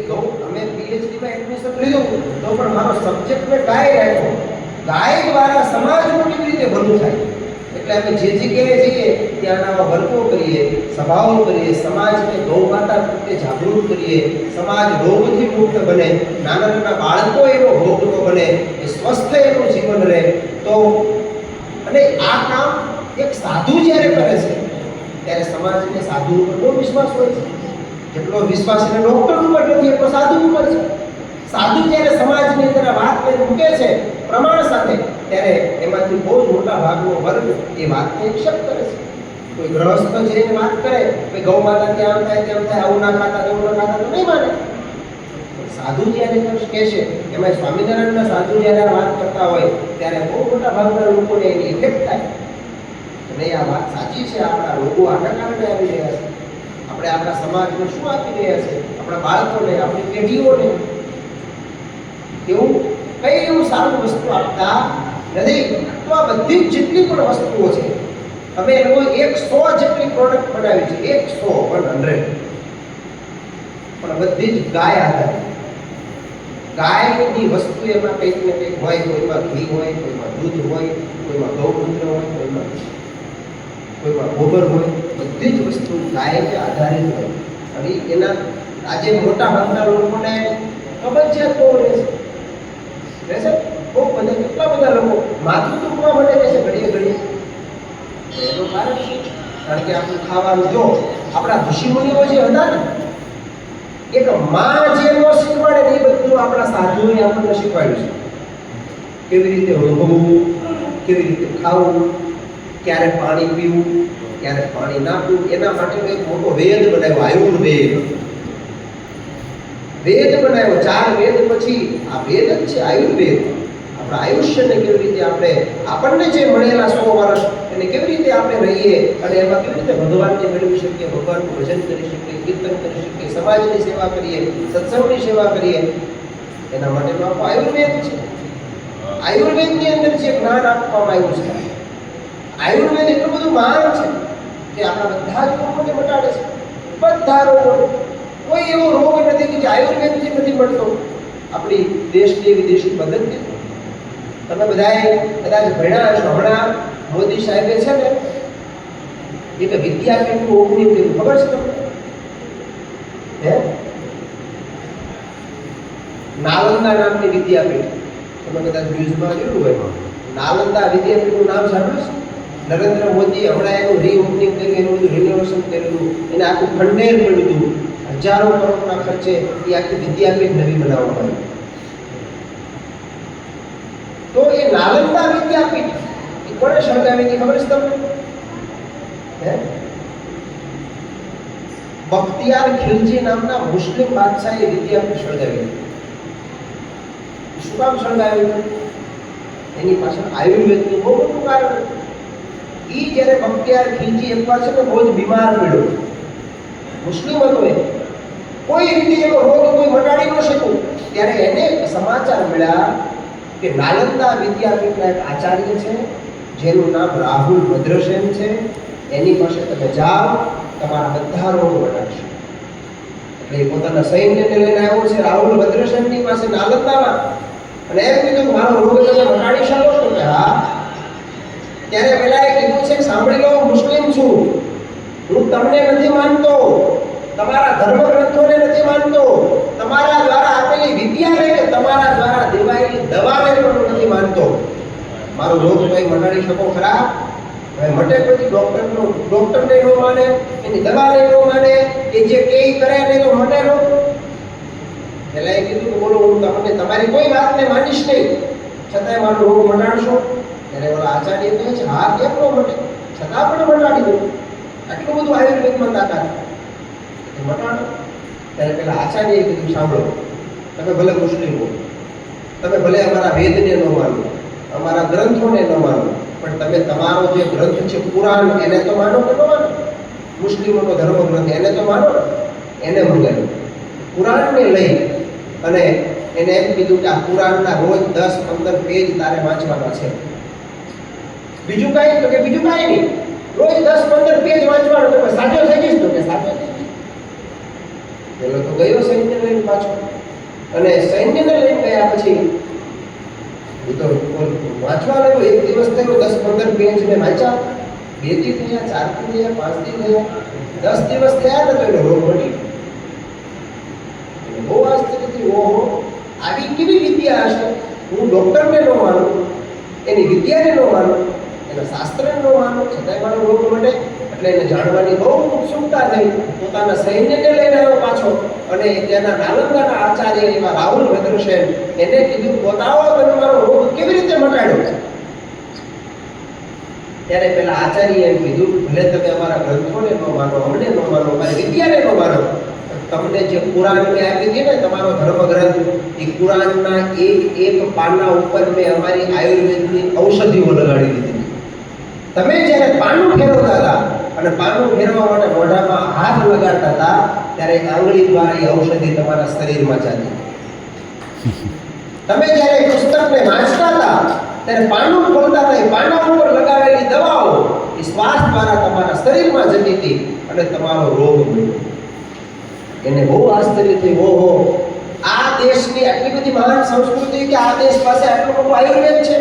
જો અમે પીએચડી માં એડમિશન લીધું તો પણ મારો સબ્જેક્ટ મેં ગાય રાખ્યો. ગાય દ્વારા સમાજનું કેવી રીતે ભલું થાય, એટલે અમે જે જગ્યાએ જઈએ ત્યાં આવા વર્ગો કરીએ, સભાઓ કરીએ, સમાજને ગૌ માતા પ્રત્યે જાગૃત કરીએ, સમાજ રોગથી મુક્ત બને, નાના નાના બાળકો એનો ભોગ ન બને, એ સ્વસ્થ એનું જીવન રહે. તો અને આ કામ એક સાધુ જ્યારે કરે છે ત્યારે સમાજને સાધુ ઉપર બહુ વિશ્વાસ હોય છે. જેટલો વિશ્વાસ એને ડોક્ટર ઉપર નથી એટલો સાધુ ઉપર છે. સાધુ જ્યારે સમાજની અંદર વાત કરીને મૂકે છે પ્રમાણ સાથે, ત્યારે એમાંથી બહુ જ મોટા ભાગનો વર્ગ એ વાતને એક્સેપ્ટ કરે છે. કોઈ ગ્રહસ્થ જઈને વાત કરે કે ગૌ માતા ત્યાં થાય તેમ થાય, આવું ના ખાતા તેવું ના ખાતા, તો નહીં માને. સાધુ જ્યારે કહેશે, એમાં સ્વામિનારાયણના સાધુ જ્યારે વાત કરતા હોય ત્યારે બહુ મોટા ભાગના લોકોને એની ઇફેક્ટ થાય. અને આ વાત સાચી છે. આપણા રોગો આના કારણે આવી રહ્યા છે. આપણે આપણા સમાજને શું આપી રહ્યા છે, આપણા બાળકોને, આપણી પેઢીઓને એવું કઈ એવું સારું વસ્તુ આપતા નથી. તો આ બધી જેટલી પણ વસ્તુઓ છે, અમે એ લોકો 100 જેટલી પ્રોડક્ટ બનાવી છે, 100 પણ બધી જ ગાય આધારિત. ગાયની વસ્તુ એમાં કંઈક ને કંઈક હોય. કોઈમાં ઘી હોય, કોઈમાં દૂધ હોય, કોઈમાં ગૌમૂત્ર હોય, કોઈમાં ગોબર હોય. બધી જ વસ્તુ ગાયને આધારિત હોય. અને એના આજે મોટા ભાગના લોકોને કબજિયાત બહુ રહેશે. બહુ બધા, કેટલા બધા લોકો માથું દુખવા માટે રહેશે ઘડીએ ઘડીએ. એનું કારણ શું? કારણ કે આપણું ખાવાનું, જો આપણા ઋષિમુનિઓ જે હતા ને, એક માં જે નો શીખવાડે ને એ બધું આપણા સાધુઓએ આપણને શીખવાડ્યું છે. કેવી રીતે ઊંઘવું, કેવી રીતે ખાવું, ક્યારે પાણી પીવું, ક્યારે પાણી ના પીવું, એના માટે એક મોટો વેદ બનાવ્યો, આયુર્વેદ. વેદ બનાવ્યો, 4 વેદ પછી આ વેદ જ છે આયુર્વેદ. આપણા આયુષ્યને કેવી રીતે આપણે, આપણને જે મળેલા 100 વર્ષ એને કેવી રીતે આપણે રહીએ અને એમાં કેવી રીતે ભગવાનને મેળવી શકીએ, ભગવાનનું ભજન કરી શકીએ, કીર્તન કરી શકીએ, સમાજની સેવા કરીએ, સત્સંગની સેવા કરીએ, એના માટેનો આપણો આયુર્વેદ છે. આયુર્વેદની અંદર જે જ્ઞાન આપવામાં આવ્યું છે, આયુર્વેદ એટલું બધું મહાન છે કે આપણા બધા જ રોગોને મટાડે છે. બધા રોગો, કોઈ એવો રોગ નથી કે જે આયુર્વેદથી નથી મળતો. આપણી દેશની વિદેશી પદ્ધતિ તમે બધાએ કદાચ ભણ્યા હશો. હમણાં મોદી સાહેબે છે ને એક વિદ્યાપીઠનું ઓપનિંગ કર્યું, ખબર છે તમને? નાલંદા નામની વિદ્યાપીઠ, તમે કદાચ ન્યૂઝમાં જોયું હોય. નાલંદા વિદ્યાપીઠનું નામ સાંભળ્યું છે? નરેન્દ્ર મોદી હમણાં એનું રીઓપનિંગ કર્યું, એનું બધું રિનોવેશન કરેલું, એને આખું ખંડેર કર્યું હતું. હજારો કરોડના ખર્ચે એ આખી વિદ્યાપીઠ નવી બનાવવામાં આવી. તો એ નાલંદા વિદ્યાપીઠ એ કોણે સળગાવી હતી ખબર છે તમને? બખ્તિયાર ખિલજી નામના મુસ્લિમ બાદશાહે વિદ્યાપીઠ સળગાવી હતી. શું કામ સળગાવી? એની પાછળ આયુર્વેદનું બહુ મોટું કારણ હતું. એ જ્યારે બખ્તિયાર ખિલજી એકવાર છે ને બહુ જ બીમાર પડ્યો, મુસ્લિમ હતો, એ કોઈ રીતે એનો રોગ કોઈ મટાડી ન શક્યું, ત્યારે એને સમાચાર મળ્યા કે નાલંદા વિદ્યાપીઠના એક આચાર્ય છે જેનું નામ રાહુલ ભદ્રસેન છે, એની પાસે તમે જાઓ, તમારા બધા રોગો મટાડશે. એટલે એ પોતાના સૈન્યને લઈને આવ્યો છે રાહુલ ભદ્રસેનની પાસે નાલંદામાં, અને એમ કીધું મારો રોગ તમે મટાડી શકો છો? કે હા. ત્યારે પેલા એ કીધું છે, સાંભળી લો, મુસ્લિમ છું, હું તમને નથી માનતો, તમારા ધર્મગ્રંથોને નથી માનતો, તમારા દ્વારા આપેલી વિદ્યાને કે તમારા દ્વારા દેવાયેલી દવાને પણ નથી માનતો. મારો રોગ કઈ મટાડી શકો ખરા? હવે મટે પછી ડોક્ટરને ન માને, એની દવાને ન માને, એ જે કેઈ કરે ને તો મટે ન. પેલા એ કીધું કે બોલો, હું તમને તમારી કોઈ વાતને માનીશ નહીં, છતાંય મારો રોગ મટાડશો? ત્યારે ઓલા આચાર્ય કહે છે, હા, કેમ ન મટે, છતાં પણ મટાડી દો. આટલું બધું આયુર્વેદમાં તાકાત મટાડો. ત્યારે પેલા આચાર્યએ કીધું, સાંભળો, તમે ભલે મુસ્લિમ હો, તમે ભલે અમારા વેદને ન માનો, અમારા ગ્રંથોને ન માનો, પણ તમે તમારો જે ગ્રંથ છે પુરાણ, એને તો માનો કે ન માનો? મુસ્લિમોનો ધર્મ ગ્રંથ એને તો માનો, એને મંગાવ્યું. પુરાણને લઈ અને એને એમ કીધું કે આ પુરાણના રોજ 10-15 પેજ તારે વાંચવાના છે. બીજું કાંઈ? તો કે બીજું કાંઈ નહીં, રોજ 10-15 પેજ વાંચવાનું. તો સાચો થઈ જઈશ? તો કે સાચો થઈ જઈશ. પેલો તો ગયો સૈન્ય લઈને પાછો, અને સૈન્યને લઈને ગયા પછી એ તો વાંચવા લાગ્યો. એક દિવસ થયો, 10-15 પેજ મેં વાંચ્યા. 2 દી થયા, 4 દી થયા, 5 દી થયા, 10 દિવસ થયા ને તો એને રોગ મટી ગયો. બહુ આશ્ચર્ય થયું, ઓહો આવી કેવી વિદ્યા હશે? હું ડોક્ટરને ન માનું, એની વિદ્યાને ન માનું, એના શાસ્ત્રને ન માનું, છતાંય મારો રોગ મટે. એટલે એને જાણવાની બહુ ઉત્સુકતા થઈ. પોતાના સૈન્યને લઈને આવ્યો પાછો, અને ત્યાંના નાલંદાના આચાર્ય એવા રાહુલ ભદ્રસેન એને કીધું, બતાવો તમે મારો રોગ કેવી રીતે મટાડ્યો. ત્યારે પેલા આચાર્યએ એમ કીધું, ભલે તમે અમારા ગ્રંથોને ન માનો, અમને ન માનો, અમારી વિદ્યાને ન માનો, તમને જે કુરાન મેં આપી હતી ને તમારો ધર્મગ્રંથ, એ કુરાનના એક પાના ઉપર મેં અમારી આયુર્વેદની ઔષધિઓ લગાડી દીધી. તમે જ્યારે પાનું ફેરવતા હતા અને પાનું ફેરવવા માટે મોઢામાં હાથ લગાડતા હતા, ત્યારે આંગળી દ્વારા એ ઔષધિ તમારા શરીરમાં ચાલી. તમે જ્યારે પુસ્તકને વાંચતા હતા ત્યારે પાનું ખોલતા હતા, એ પાના ઉપર લગાવેલી દવાઓ એ શ્વાસ દ્વારા તમારા શરીરમાં જતી હતી અને તમારો રોગ મળ્યો. એને બહુ આશ્ચર્ય થયું, ઓહો આ દેશની આટલી બધી મહાન સંસ્કૃતિ, કે આ દેશ પાસે આટલું મોટું આયુર્વેદ છે,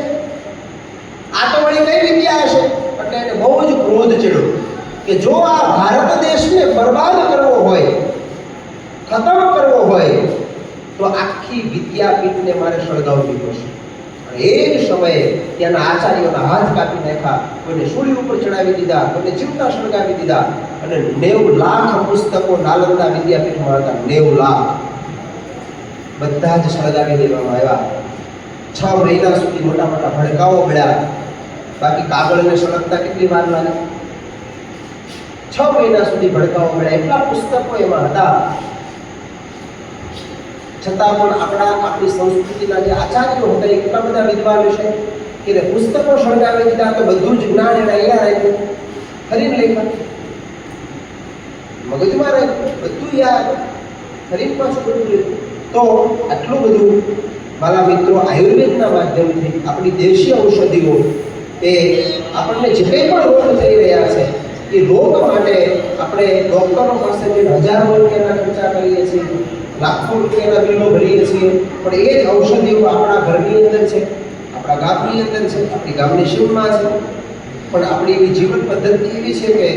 આ તો વળી કઈ વિદ્યા હશે. એટલે એને બહુ જ ક્રોધ ચડ્યો કે જો આ ભારત દેશને બરબાદ કરવો હોય, ખતમ કરવો હોય, તો આખી વિદ્યાપીઠને મારે સળગાવવી પડશે. એ જ સમયે ત્યાંના આચાર્યોના હાથ કાપી નાખ્યા, કોઈને સૂળી ઉપર ચડાવી દીધા, કોઈને જીવતા સળગાવી દીધા, અને 90 લાખ પુસ્તકો નાલંદા વિદ્યાપીઠમાં હતા. 90 લાખ બધા જ સળગાવી દેવામાં આવ્યા. 6 મહિના સુધી મોટા મોટા ભડકાઓ મળ્યા. બાકી કાગળને સળગતા કેટલી વાર લાગે? 6 મહિના સુધી ભડકાઓ મળ્યા. એટલા પુસ્તકો એમાં હતા. છતાં પણ આપણી સંસ્કૃતિના જે આચાર્યો હતા એ કેટલા બધા વિદ્વાન છે કે પુસ્તકો સળગાવી દીધા, તો બધું જ જ્ઞાન એને અહીંયા રાખ્યું, ખરીને લખ્યા, મગજમાં રાખ્યું, બધું યાદ, ખરીને પાછું બધું લખ્યું. તો આટલું બધું મારા મિત્રો આયુર્વેદના માધ્યમથી આપણી દેશી ઔષધિઓ એ આપણને જે કંઈ પણ રોગ થઈ રહ્યા છે એ રોગ માટે આપણે ડૉક્ટરો પાસે જે હજારો રૂપિયાના ખર્ચા કરીએ છીએ, લાખો રૂપિયાના બિલો ભરીએ છીએ, પણ એ જ ઔષધિઓ આપણા ઘરની અંદર છે, આપણા ગામની અંદર છે, આપણી ગામની સીમમાં છે. પણ આપણી એવી જીવન પદ્ધતિ એવી છે કે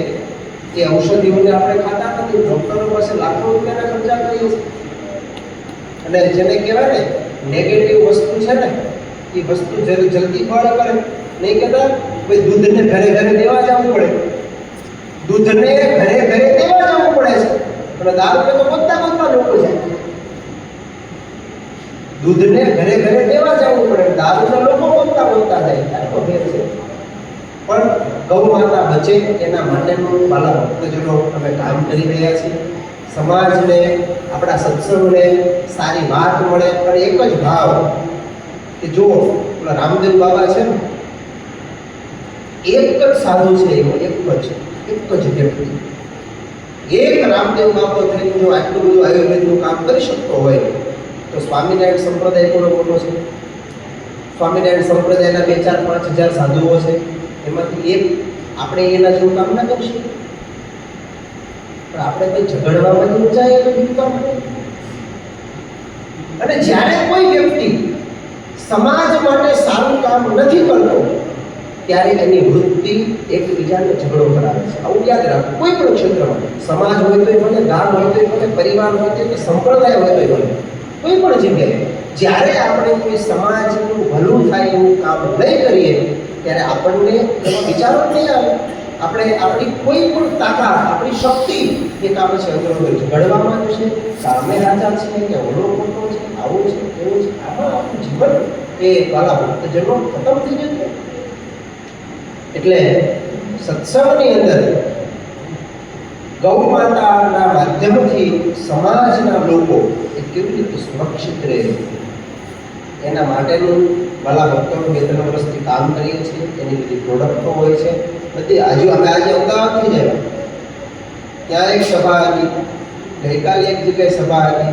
એ ઔષધિઓને આપણે ખાતા નથી, ડૉક્ટરો પાસે લાખો રૂપિયાના ખર્ચા કરીએ છીએ. અને જેને કહેવાય ને નેગેટિવ વસ્તુ છે ને, એ વસ્તુ જલ્દી ફળ કરે. નહીં કહેતા ભાઈ દૂધને ઘરે ઘરે દેવા જવું પડે, દૂધને ઘરે ઘરે દેવા જવું પડે છે, અને દારૂ તો બધા લોકો જાય. દૂધને ઘરે ઘરે દેવા જવું પડે, દારૂના લોકો બોલતા જાય. આટલો ભેદ છે. પણ ગૌ માતા બચે એના માટેનું વાલા ભક્તજનો અમે કામ કરી રહ્યા છીએ. સમાજને, આપણા સત્સંગને સારી વાત મળે. અને એક જ ભાવ કે જો પેલા રામદેવ બાબા છે ને, એક જ સાધુ છે, એવો એક જ વ્યક્તિ, એક રામદેવ બાબો થઈને જો આટલું બધું આયુર્વેદનું કામ કરી શકતો હોય તો સ્વામિનારાયણ સંપ્રદાય કોનો મોટો છે? સ્વામિનારાયણ સંપ્રદાયના 2-4-5 હજાર સાધુઓ છે, એમાંથી એક આપણે એના જેવું કામ ના કરી શકીએ. પણ આપણે કંઈ ઝઘડવામાં જ જાય તો બીજું કામ નહીં. અને જ્યારે કોઈ વ્યક્તિ સમાજ માટે સારું કામ નથી કરતો ત્યારે એની વૃત્તિ એકબીજાને ઝઘડો કરાવે છે. આવું યાદ રાખો. કોઈ પણ ક્ષેત્રમાં, સમાજ હોય તો ભલે, ગામ હોય તો ભલે, પરિવાર હોય તો સંપ્રદાય હોય તો ભલે, કોઈ પણ જગ્યાએ જ્યારે આપણે કોઈ સમાજનું ભલું થાય એવું કામ નહીં કરીએ ત્યારે આપણને એનો વિચારો નહીં આવે. આપણે આપણી કોઈ પણ તાકાત, આપણી શક્તિ એ કામ છે અંદર ઝઘડવામાં છે, સામે રાજા છે કે ઓલો મોટો છે, આવું છે, એવું છે, આમાં આપણું જીવન એ વાલા ભક્તજનો ખતમ થઈ જશે. એટલે સત્સંગની અંદર ગૌ માતાના માધ્યમથી સમાજના લોકો એ કેવી રીતે સુરક્ષિત રહે એના માટેનું વાલા ભક્તોનું 2-3 વર્ષથી કામ કરીએ છીએ. એની બધી પ્રોડક્ટો હોય છે બધી. અમે આજે અમદાવાદથી જ ત્યાં એક સભા હતી, ગઈકાલે એક જગ્યાએ સભા હતી.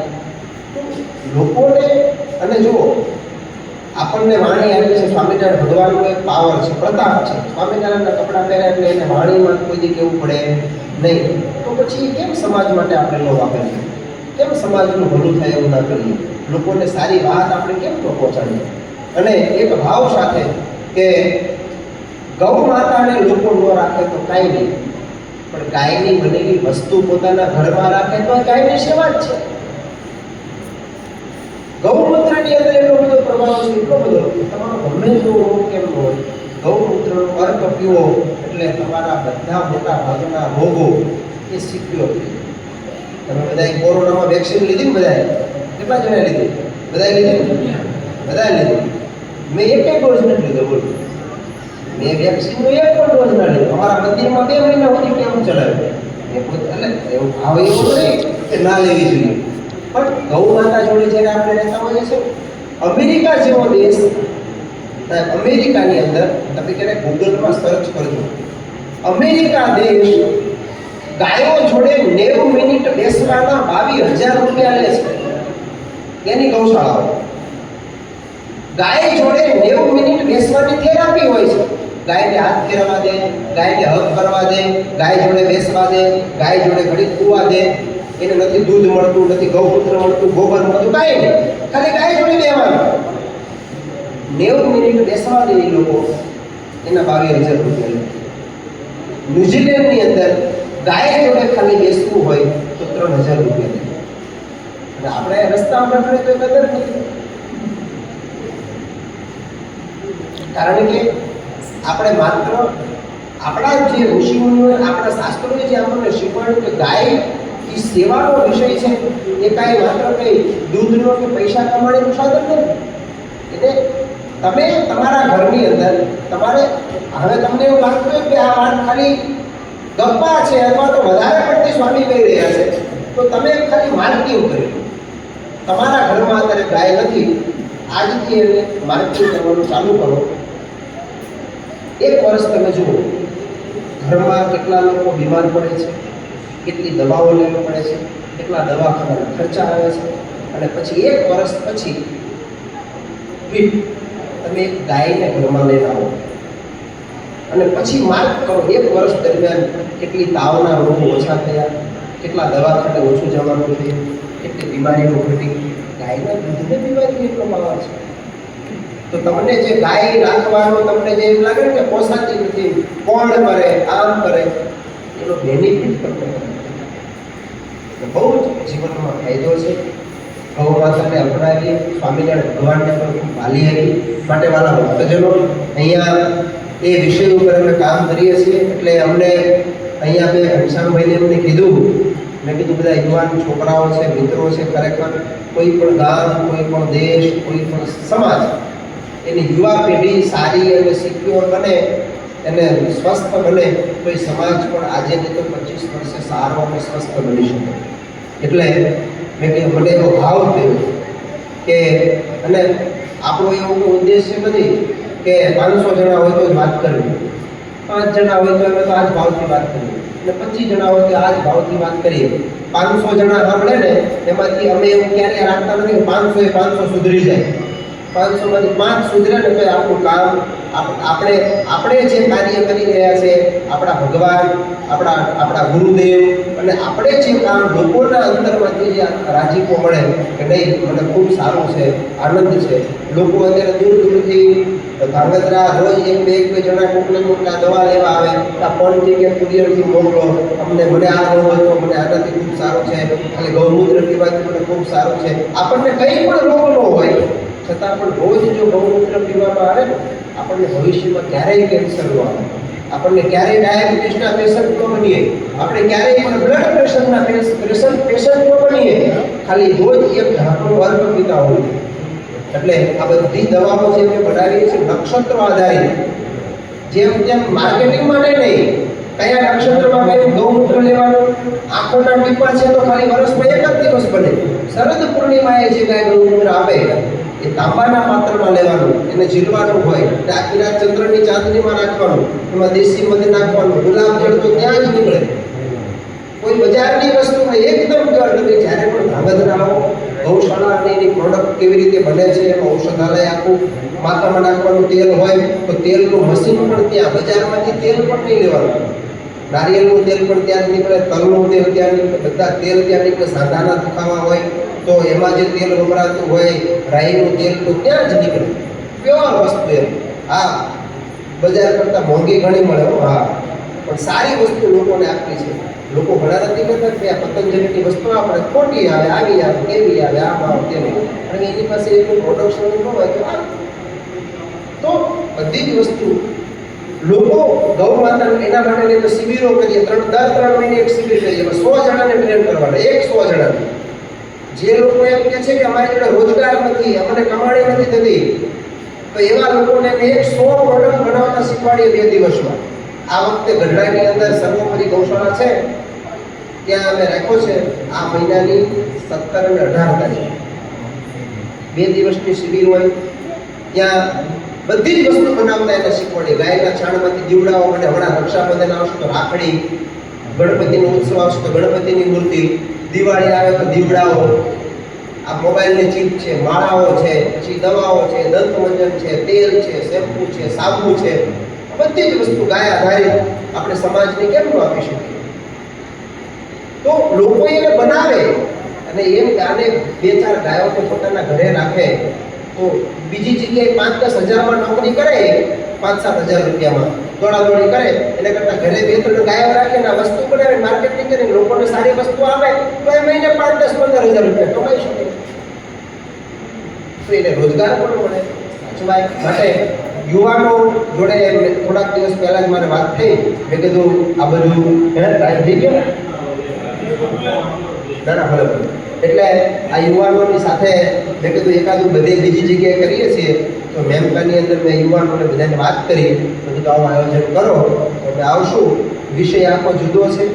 લોકોને, અને જુઓ આપણને વાણી આવી છે, સ્વામિનારાયણ ભગવાનનો એક પાવર છે, પ્રતાપ છે. સ્વામિનારાયણના કપડાં પહેર્યા એટલે એને વાણીમાં કોઈ દી કેવું પડે નહીં. તો પછી કેમ સમાજ માટે આપણે લો વાપરીએ? કેમ સમાજનું ભલું થાય એવું ના કરીએ? લોકોને સારી વાત આપણે કેમ ન પહોંચાડીએ? અને એક ભાવ સાથે કે ગૌ માતાને લોકો ન રાખે તો કાંઈ નહીં, પણ ગાયની બનેલી વસ્તુ પોતાના ઘરમાં રાખે તો ગાયની સેવા જ છે. ગૌમૂત્રની અંદર એટલો બધો પ્રભાવ છે, એટલો બધો. તમારો ગમે તેવો રોગ કેમ હોય, ગૌમૂત્રનો અર્ક પીવો એટલે તમારા બધા મોટા ભાગના રોગો એ સિક્યોર થઈ જાય. તમે બધાએ કોરોનામાં વેક્સિન લીધી ને? બધાએ કેટલા જણા લીધી? બધાએ લીધી? બધાએ લીધી. મેં એક ડોઝ નથી લીધો. બોલો, મેં વેક્સિનનો એક પણ ડોઝ ના લીધો. અમારા મંદિરમાં 2 મહિના સુધી કેમ ચલાવ્યો? એટલે એવું ભાવ એવો નહીં કે ના લેવી જોઈએ, પણ ગૌ માતા જોડે જ્યારે આપણે રહેતા હોઈએ છીએ, અમેરિકા જેવો દેશ, અમેરિકાની અંદર તમે ક્યારેક ગૂગલમાં સર્ચ કરજો, અમેરિકા દેશ ગાયો જોડે 90 મિનિટ બેસવાના 22,000 રૂપિયા લે છે. એની ગૌશાળાઓ ગાય જોડે 90 મિનિટ બેસવાની થેરાપી હોય છે. ગાયને હાથ ફેરવા દે, ગાયને હગ કરવા દે, ગાય જોડે બેસવા દે, ગાય જોડે ઘડીક કૂવા દે. એને નથી દૂધ મળતું, નથી ગૌમૂત્ર મળતું, ગોબર મળતું, કાંઈ નહીં, ખાલી ગાય જોડે બેસવાનું. 90 મિનિટ બેસવા દે એ લોકો, એના 22,000 રૂપિયા લે. ન્યુઝીલેન્ડની અંદર ગાય જોડે ખાલી બેસવું હોય તો 3,000 રૂપિયા લે. અને આપણે રસ્તા ઉપર તો કદર નથી, કારણ કે આપણે માત્ર આપણા જે ઋષિમુનિઓએ, આપણા શાસ્ત્રોએ જે આપણને શીખવાડ્યું કે ગાય એ સેવાનો વિષય છે, એ કાંઈ માત્ર કંઈ દૂધનો કે પૈસા કમાણીનું સાધન નથી. એટલે તમે તમારા ઘરની અંદર તમારે, હવે તમને એવું લાગતું હોય કે આ વાત ખાલી ગપ્પા છે અથવા તો વધારે પડતી સ્વામી કહી રહ્યા છે, તો તમે ખાલી માર્કિંગ કરી. તમારા ઘરમાં અત્યારે ગાય નથી, આજથી એને માર્કિંગ કરવાનું ચાલુ કરો. 1 વર્ષ તમે જુઓ ઘરમાં કેટલા લોકો બીમાર પડે છે, કેટલી દવાઓ લેવી પડે છે, કેટલા દવાખાના ખર્ચા આવે છે, અને પછી 1 વર્ષ પછી તમે એક ગાયને ઘરમાં લઈને આવો અને પછી માર્ક કરો 1 વર્ષ દરમિયાન કેટલી તાવના રોગો ઓછા થયા, કેટલા દવાખાને ઓછું જવાનું થયું, કેટલી બીમારીઓ ઘટી. ગાયના દૂધને બીમારી એટલો પાવર છે. તો તમને જે ગાય રાખવાનો તમને જે એમ લાગે ને કે પોસાતી નથી, કોણ કરે, આમ કરે, એનો બેનિફિટ તમને બહુ જ જીવનમાં ફાયદો છે. ગૌ માતાને અપનાવીએ, સ્વામિનારાયણ ભગવાનને પણ ખૂબ વાલી હતી. માટે વાલા ભક્તજનો, અહીંયા એ વિષય ઉપર અમે કામ કરીએ છીએ, એટલે અમને અહીંયા મેં ઘનશ્યામભાઈને એમને કીધું, મેં કીધું બધા યુવાન છોકરાઓ છે, મિત્રો છે, ખરેખર કોઈ પણ ગામ, કોઈ પણ દેશ, કોઈ પણ સમાજ, એની યુવા પેઢી સારી અને સિક્યોર બને, એને સ્વસ્થ બને, તો એ સમાજ પણ આજે નહીં તો 25 વર્ષે સારો અને સ્વસ્થ બની શકે. એટલે મેં કહ્યું, મને એવો ભાવ થયો કે, અને આપણો એવો કોઈ ઉદ્દેશ્ય નથી કે 500 જણા હોય તો જ વાત કરવી, 5 જણા હોય તો અમે તો આ જ ભાવથી વાત કરીએ, અને 25 જણા હોય તો આ જ ભાવથી વાત કરીએ. 500 જણા સાંભળે ને એમાંથી અમે એવું ક્યારેય રાખતા નથી કે 500 એ 500 સુધરી જાય. 500 માંથી 5 સુધરે ને તો આપણું કામ, આપણે જે કાર્ય કરી રહ્યા છે, આપણા ભગવાન, આપણા ગુરુદેવ, અને આપણે જે કામ લોકોના અંતરમાંથી જે રાજીપો મળે કે નહીં, મને ખૂબ સારું છે, આનંદ છે. લોકો અત્યારે દૂર દૂરથી ધાંગધ્રા રોજ 1-2 જણા કોકને કોકના દવા લેવા આવે, આ ફોનથી કે કુરિયરથી મોકલો, મને આ રોગ હતો, મને આનાથી ખૂબ સારું છે, ખાલી ગૌમૂત્ર પીવાથી મને ખૂબ સારું છે. આપણને કંઈ પણ રોગ ન હોય છતાં પણ રોજ જો ગૌમૂત્ર પીવામાં આવે ને, આપણને ભવિષ્યમાં ક્યારેય કેન્સર ન આવે, આપણને ક્યારેય ડાયાબિટીસના પેશન્ટ ન બનીએ, આપણે ક્યારેય પણ બ્લડ પ્રેશરના પેશન્ટ ન બનીએ, ખાલી રોજ 1 ઢાંકણું અર્ક પીતા હોય. એટલે આ બધી દવાઓ જે અમે બનાવીએ છીએ નક્ષત્ર આધારિત, જેમ માર્કેટિંગ માટે નહીં, કયા નક્ષત્રમાં કયું ગૌમૂત્ર લેવાનું. આંખોના ટીપા છે તો ખાલી વર્ષમાં 1 જ દિવસ બને. શરદ પૂર્ણિમાએ જે ગાય ગૌમૂત્ર આપે એ તાંબાના પાત્રમાં લેવાનું, એને ઝીલવાનું હોય, આખી રાત ચંદ્રની ચાંદનીમાં રાખવાનું, એમાં દેશી મધ નાખવાનું, ગુલાબ જળ તો ત્યાં જ નીકળે, કોઈ બજારની વસ્તુ એકદમ પ્યોર. તમે જ્યારે પણ ધાંગધ્રા આવો, ગૌશાળાની એની પ્રોડક્ટ કેવી રીતે બને છે, એમાં ઔષધાલય આખું, માથામાં નાખવાનું તેલ હોય તો તેલનું મશીન પણ ત્યાં, બજારમાંથી તેલ પણ નહીં લેવાનું, નારિયેળનું તેલ પણ ત્યાં જ નીકળે, તલનું તેલ ત્યાં નીકળે, બધા તેલ ત્યાં નીકળે. સાંધાના દુખાવા હોય તો એમાં જે તેલ વપરાતું હોય રાઈનું તેલ તો ત્યાં જ નીકળે. પ્યોર વસ્તુ એમ. હા, બજાર કરતાં મોંઘી ઘણી મળે હો, હા, પણ સારી વસ્તુ લોકોને આપવી છે. લોકો ઘણા નથી કહેતા કે આ પતંજલિની વસ્તુ આપણે ખોટી આવે, આવી આવે, કેવી આવે, આમ આવે, તેમ આવે. અને એની પાસે એટલું પ્રોડક્શન ન હોય તો બધી જ વસ્તુ લોકો ગૌ માતાનું એના માટે તો શિબિરો કરીએ, દર 3 મહિને એક શિબિર કરીએ, એમાં 100 જણાને ટ્રેન કરવાના, 100 જણાને. જે લોકો એમ કહે છે કે અમારી જોડે રોજગાર નથી, અમને કમાણી નથી થતી, તો એવા લોકોને 100 પ્રોડક્ટ બનાવતા શીખવાડીએ 2 દિવસમાં. આ વખતે ગઢડાની અંદર સર્વોપરી ગૌશાળા છે, ત્યાં અમે રાખ્યો છે આ મહિનાની 17 અને 18 તારીખ 2 દિવસની શિબિર હોય. ત્યાં બધી જ વસ્તુ બનાવતા એને શીખવાડીએ. ગાયના છાણમાંથી દીવડાઓ માટે, હમણાં રક્ષાબંધન આવશે તો રાખડી, ગણપતિનો ઉત્સવ આવશે તો ગણપતિની મૂર્તિ, દિવાળી આવે તો દીવડાઓ, આ મોબાઈલની ચીપ છે, માળાઓ છે, પછી દવાઓ છે, દંતમંજન છે, તેલ છે, શેમ્પુ છે, સાબુ છે, બધી જ વસ્તુ ગાય આધારિત આપણે સમાજને કેમ ન આપી શકીએ? તો લોકો એને બનાવે અને એમ આને 2-4 ગાયોને પોતાના ઘરે રાખે તો બીજી જગ્યાએ 5-10 હજારમાં નોકરી કરે, 5-7 હજાર રૂપિયામાં દોડાદોડી કરે, એને કરતાં ઘરે 2-3 ગાયો રાખે ને આ વસ્તુ બનાવે, માર્કેટિંગ કરીને લોકોને સારી વસ્તુ આપે તો એ મહિને 5-10-15 હજાર રૂપિયા કમાઈ શકે. તો એને રોજગાર પણ મળે. સાચવાય. માટે યુવાનો જોડે થોડાક દિવસ પહેલા જ મારે વાત થઈ, મેં કીધું આ બધું ટાઈમ થઈ ગયો ના ભલે. એટલે આ યુવાનોની સાથે મેં કીધું એકાદું બધે બીજી જગ્યાએ કરીએ છીએ તો મેમકાની અંદર મેં યુવાનોને બધાને વાત કરી, મેં કીધું આવું આયોજન કરો તો અમે આવશું. વિષય આખો જુદો છે.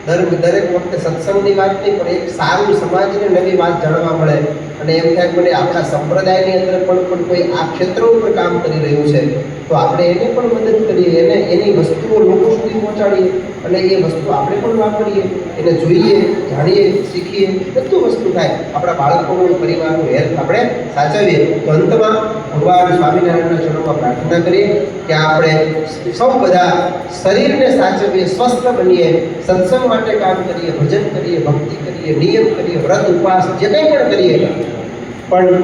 દરેક વખતે સત્સંગની વાત નહીં, પણ એક સારું સમાજને નવી વાત જાણવા મળે. અને એમ થાય મને આપણા સંપ્રદાયની અંદર પણ કોઈ આ ક્ષેત્ર ઉપર કામ કરી રહ્યું છે તો આપણે એને પણ મદદ કરીએ, એને એની વસ્તુઓ લોકો સુધી પહોંચાડીએ અને એ વસ્તુ આપણે પણ વાપરીએ, એને જોઈએ, જાણીએ, શીખીએ, બધું વસ્તુ થાય. આપણા બાળકોનું, પરિવારનું હેલ્થ આપણે સાચવીએ. તો અંતમાં ભગવાન સ્વામિનારાયણના ચરણોમાં પ્રાર્થના કરીએ કે આપણે સૌ બધા શરીરને સાચવીએ, સ્વસ્થ બનીએ, સત્સંગ માટે કામ કરીએ, ભજન કરીએ, ભક્તિ કરીએ, નિયમ કરીએ, વ્રત ઉપવાસ જે કંઈ પણ કરીએ, પણ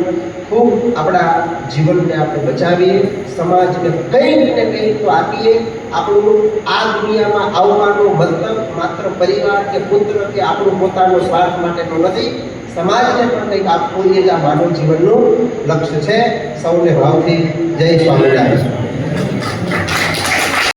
ખૂબ આપણા જીવનને આપણે બચાવીએ, સમાજને કંઈક ને કંઈક તો આપીએ. આપણું આ દુનિયામાં આવવાનો મતલબ માત્ર પરિવાર કે પુત્ર કે આપણું પોતાનો સ્વાર્થ માટેનો નથી. સમાજને પણ કંઈક આપવું એ જ આ માનવ જીવનનું લક્ષ્ય છે. સૌને ભાવથી જય સ્વામિનારાયણ.